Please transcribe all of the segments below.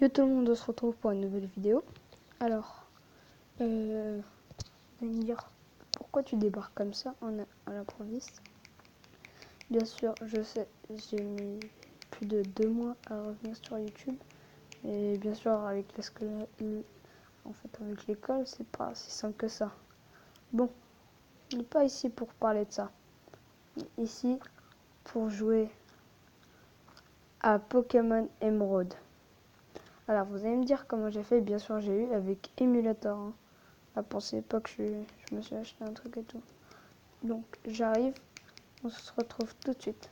Yo tout le monde, on se retrouve pour une nouvelle vidéo. Alors, vous allez me dire pourquoi tu débarques comme ça à l'improviste. Bien sûr, je sais, j'ai mis plus de 2 mois à revenir sur YouTube. Et bien sûr, avec avec l'école, c'est pas si simple que ça. Bon, on n'est pas ici pour parler de ça. Ici, pour jouer à Pokémon Emerald. Alors, vous allez me dire comment j'ai fait. Bien sûr, j'ai eu avec émulateur. Hein. Pensez pas que je me suis acheté un truc et tout. Donc, j'arrive. On se retrouve tout de suite.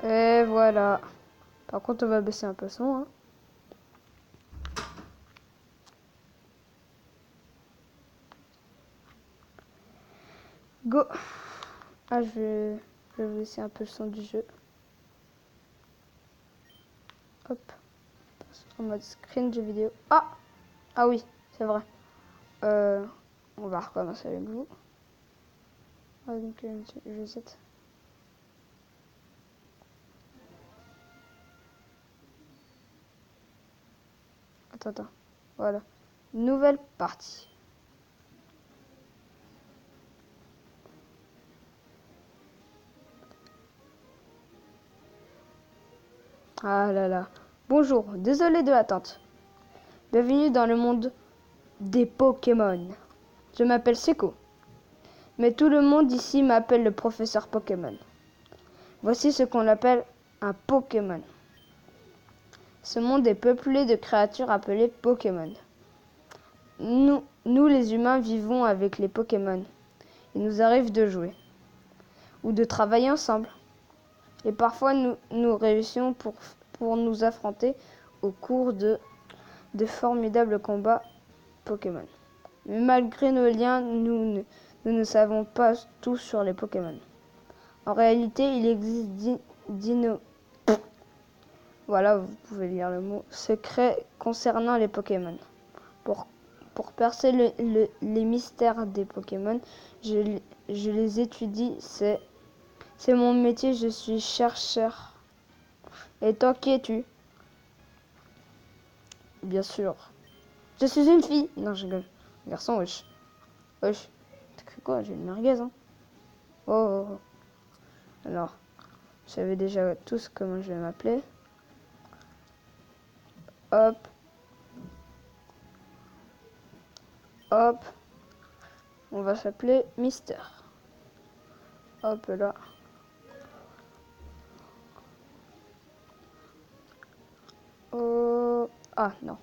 Et voilà. Par contre, on va baisser un peu le son. Hein. Go. Ah, je vais baisser un peu le son du jeu. Hop. En mode screen de vidéo. Ah oui, c'est vrai. On va recommencer avec vous. Ah, donc, je sais. Attends. Voilà. Nouvelle partie. Ah là là. Bonjour, désolé de l'attente. Bienvenue dans le monde des Pokémon. Je m'appelle Seko. Mais tout le monde ici m'appelle le professeur Pokémon. Voici ce qu'on appelle un Pokémon. Ce monde est peuplé de créatures appelées Pokémon. Nous les humains vivons avec les Pokémon. Il nous arrive de jouer ou de travailler ensemble. Et parfois nous réussissons pour nous affronter au cours de formidables combats Pokémon. Mais malgré nos liens, nous ne savons pas tout sur les Pokémon. En réalité, il existe voilà, vous pouvez lire le mot secret concernant les Pokémon. Pour percer les mystères des Pokémon, je les étudie. C'est mon métier, je suis chercheur. Et toi, qui es-tu? Bien sûr. Je suis une fille. Non, je rigole. Garçon, wesh. Wesh. T'as cru quoi? J'ai une merguez, hein. Oh. Alors, vous savez déjà tous comment je vais m'appeler. Hop. Hop. On va s'appeler Mister. Hop là. Oh. Ah, non.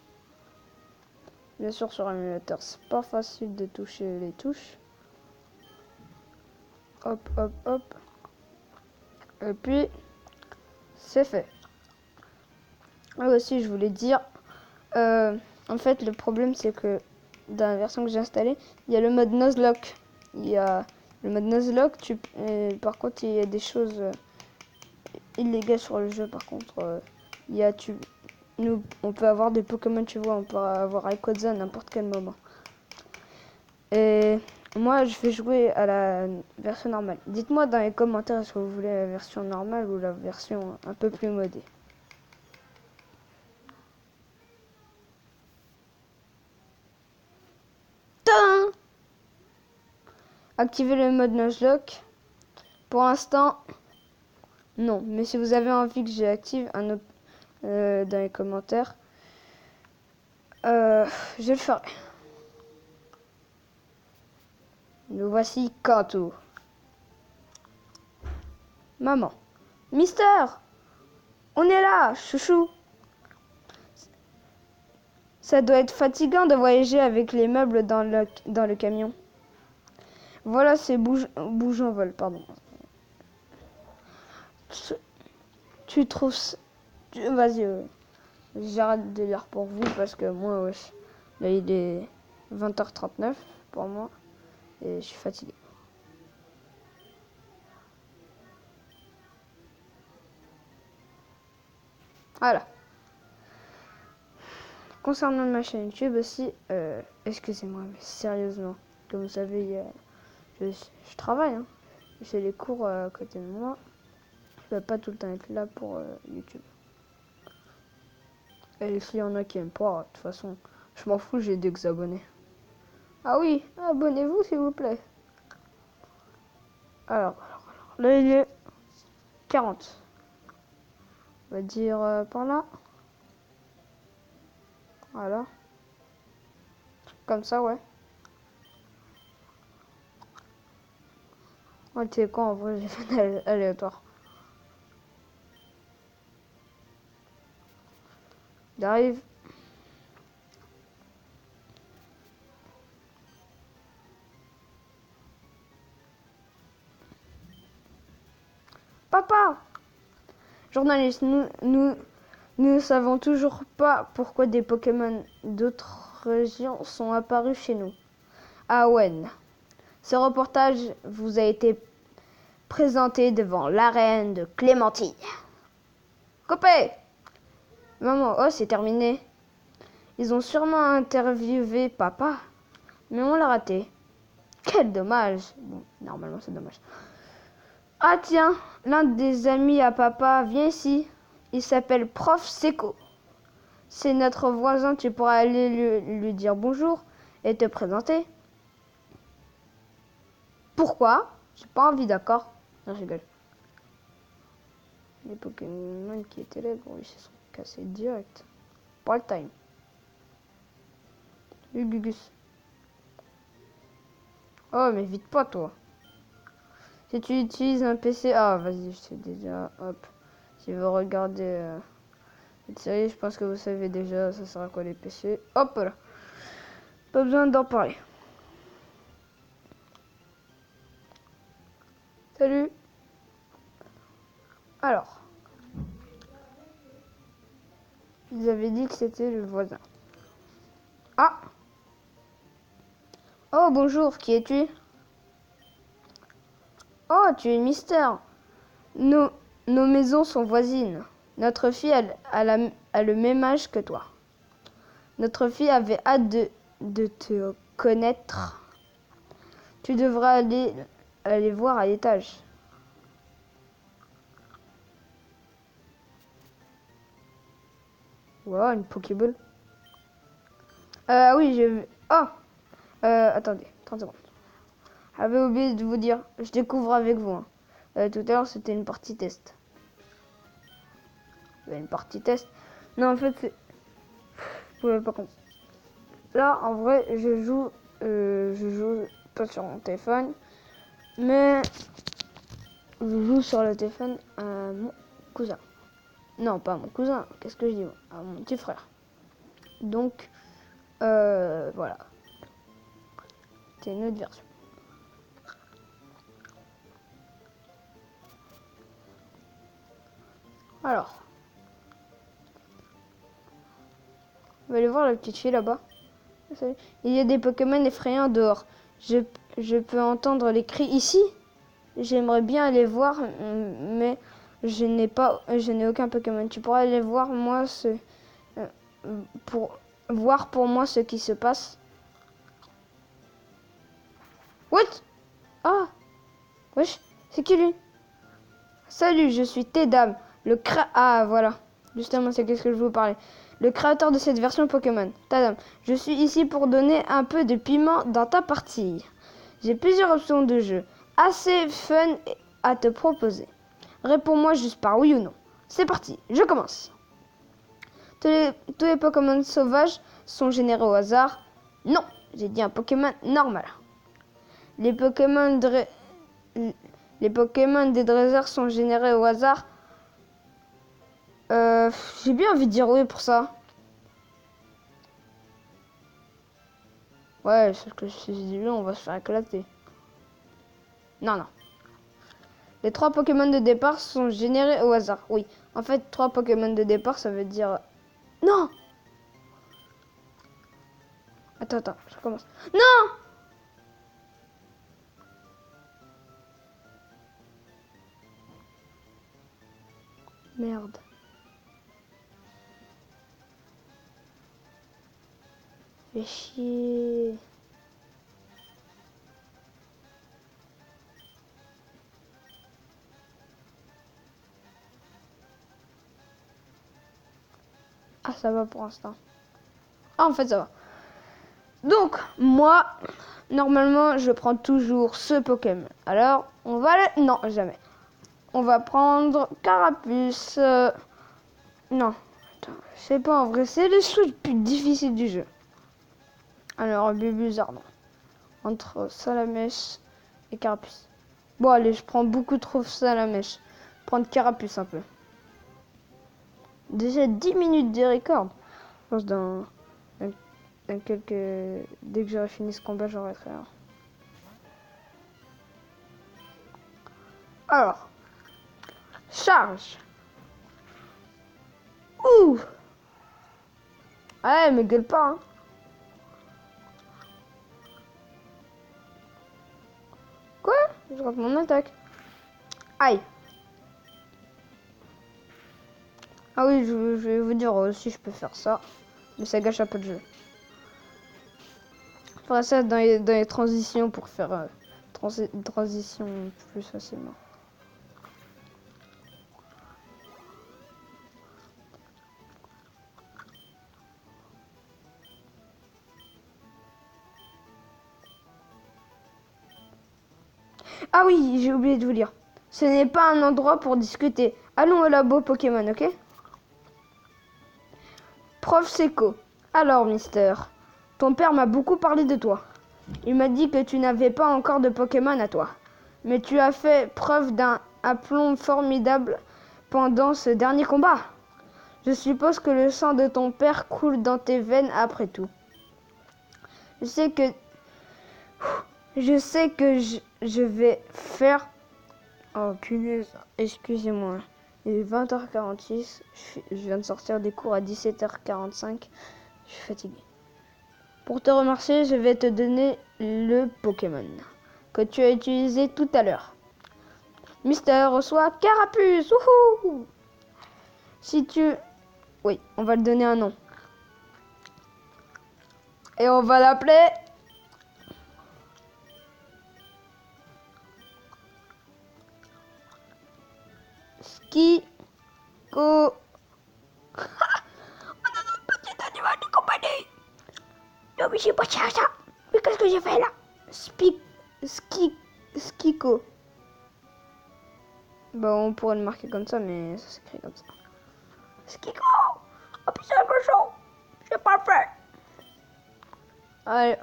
Bien sûr, sur l'émulateur, c'est pas facile de toucher les touches. Hop. Et puis, c'est fait. Ah aussi, je voulais dire, en fait, le problème, c'est que dans la version que j'ai installée, il y a le mode Nuzlocke. Il y a le mode Nuzlocke, par contre, il y a des choses illégales sur le jeu. Par contre, on peut avoir des Pokémon, tu vois, on peut avoir Rayquaza à n'importe quel moment. Et moi, je vais jouer à la version normale. Dites-moi dans les commentaires est-ce que vous voulez la version normale ou la version un peu plus modée. Tadam! Activez le mode Nuzlocke. Pour l'instant, non. Mais si vous avez envie que j'active un autre dans les commentaires, je le ferai. Nous voici Kanto. Maman. Mister! On est là, chouchou! Ça doit être fatigant de voyager avec les meubles dans le camion. Voilà, c'est bouge en vol, pardon. Tu trouves... Vas-y, j'arrête de lire pour vous parce que moi, wesh, là il est 20h39 pour moi et je suis fatigué. Voilà. Concernant ma chaîne YouTube aussi, excusez-moi, mais sérieusement, comme vous savez, je travaille, hein. J'ai les cours à côté de moi. Je vais pas tout le temps être là pour YouTube. Et s'il y en a qui aiment pas, de toute façon, je m'en fous, j'ai 2 abonnés. Ah oui, abonnez-vous s'il vous plaît. Alors, là il est 40. On va dire par là. Voilà. Comme ça, ouais. Ouais, tu sais quoi, en vrai, j'ai fait un aléatoire. Il arrive. Papa! Journaliste, nous ne savons toujours pas pourquoi des Pokémon d'autres régions sont apparus chez nous. Ah ouais. Ce reportage vous a été présenté devant l'arène de Clémentine. Coupé! Maman, oh c'est terminé. Ils ont sûrement interviewé papa, mais on l'a raté. Quel dommage. Bon, normalement c'est dommage. Ah tiens, l'un des amis à papa, viens ici. Il s'appelle Prof Seco. C'est notre voisin, tu pourras aller lui dire bonjour et te présenter. Pourquoi? J'ai pas envie, d'accord? Non, je rigole. Les Pokémon qui étaient là, bon, ils se sont cassés direct. Pas le time. Gugus. Oh, mais vite pas, toi. Si tu utilises un PC... Ah, vas-y, je sais déjà. Hop. Si vous regardez cette série, je pense que vous savez déjà ça sert à quoi les PC. Hop là. Pas besoin d'en parler. Salut. Alors. Ils avaient dit que c'était le voisin. Ah. Oh, bonjour. Qui es-tu? Oh, tu es Mystère. Nos maisons sont voisines. Notre fille a le même âge que toi. Notre fille avait hâte de te connaître. Tu devras aller voir à l'étage. Wow, une Pokéball. Oui, j'ai vu. Oh, attendez, 30 secondes. J'avais oublié de vous dire, je découvre avec vous. Hein. Tout à l'heure, c'était une partie test. Une partie test. Non, en fait, vous pouvez pas comprendre. Là, en vrai, je joue pas sur mon téléphone, mais je joue sur le téléphone à mon cousin. Non, pas à mon cousin, qu'est-ce que je dis? À mon petit frère. Donc, voilà. C'est une autre version. Alors, on va aller voir la petite fille là-bas. Il y a des Pokémon effrayants dehors. Je peux entendre les cris ici. J'aimerais bien aller voir, mais je n'ai aucun Pokémon. Tu pourras aller voir pour voir pour moi ce qui se passe. What? Ah, wesh, c'est qui lui? Salut, je suis Tedam, Ah, voilà. Justement, c'est qu'est-ce que je vous parlais. Le créateur de cette version Pokémon. Tadam, je suis ici pour donner un peu de piment dans ta partie. J'ai plusieurs options de jeu, assez fun à te proposer. Réponds-moi juste par oui ou non. C'est parti, je commence. Tous les Pokémon sauvages sont générés au hasard. Non, j'ai dit un Pokémon normal. Les Pokémon des dresseurs sont générés au hasard. J'ai bien envie de dire oui pour ça. Ouais, c'est ce que je dit, on va se faire éclater. Non, non. Les 3 Pokémon de départ sont générés au hasard. Oui, en fait, 3 Pokémon de départ, ça veut dire... Non! Attends, je recommence. Non! Merde. Fais chier. Ah, ça va pour l'instant. Ah, en fait, ça va. Donc, moi, normalement, je prends toujours ce Pokémon. Alors, on va le... Non, jamais. On va prendre Carapuce. Non, attends, je sais pas, en vrai, c'est le truc le plus difficile du jeu. Alors, Bulbuzard, non. Entre Salamèche et Carapuce. Bon, allez, je prends beaucoup trop Salamèche. Prendre Carapuce un peu. Déjà 10 minutes de record. Je pense dans quelques... Dès que j'aurai fini ce combat, j'arrêterai. Alors, charge. Ouh. Ouais, mais gueule pas, hein. Quoi? Je rate mon attaque. Aïe. Ah oui, je vais vous dire aussi, je peux faire ça. Mais ça gâche un peu de jeu. Je ferai ça dans les transitions pour faire une transition plus facilement. Ah oui, j'ai oublié de vous dire. Ce n'est pas un endroit pour discuter. Allons au labo Pokémon, ok? Prof Seco. Alors, Mister, ton père m'a beaucoup parlé de toi. Il m'a dit que tu n'avais pas encore de Pokémon à toi. Mais tu as fait preuve d'un aplomb formidable pendant ce dernier combat. Je suppose que le sang de ton père coule dans tes veines après tout. Je sais que je vais faire... Oh punaise, excusez-moi. Il est 20h46, je viens de sortir des cours à 17h45. Je suis fatigué. Pour te remercier, je vais te donner le Pokémon que tu as utilisé tout à l'heure. Mister reçoit Carapuce. Wouhou! Si tu... Oui, on va lui donner un nom. Et on va l'appeler... Skiko. On a notre petit animal de compagnie. Non mais j'ai pas cher ça. Mais qu'est-ce que j'ai fait là? Skiko. Bon, on pourrait le marquer comme ça, mais ça s'écrit comme ça. Skiko. Oh putain, le cochon. J'ai pas fait. Allez.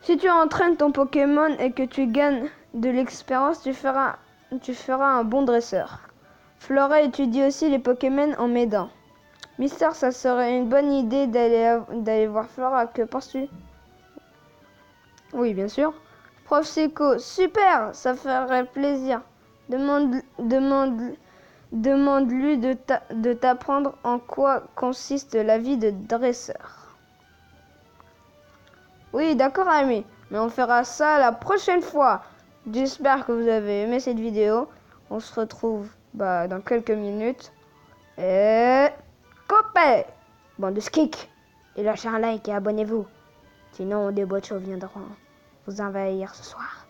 Si tu entraînes ton Pokémon et que tu gagnes de l'expérience, tu feras un bon dresseur. Flora étudie aussi les Pokémon en m'aidant. Mister, ça serait une bonne idée d'aller voir Flora. Que penses-tu? Oui, bien sûr. Prof Seco, super, ça ferait plaisir. Demande-lui de t'apprendre en quoi consiste la vie de dresseur. Oui, d'accord, ami, mais on fera ça la prochaine fois. J'espère que vous avez aimé cette vidéo. On se retrouve dans quelques minutes. Et... Copain! Bande de skik! Et lâchez un like et abonnez-vous. Sinon, des bots viendront vous envahir ce soir.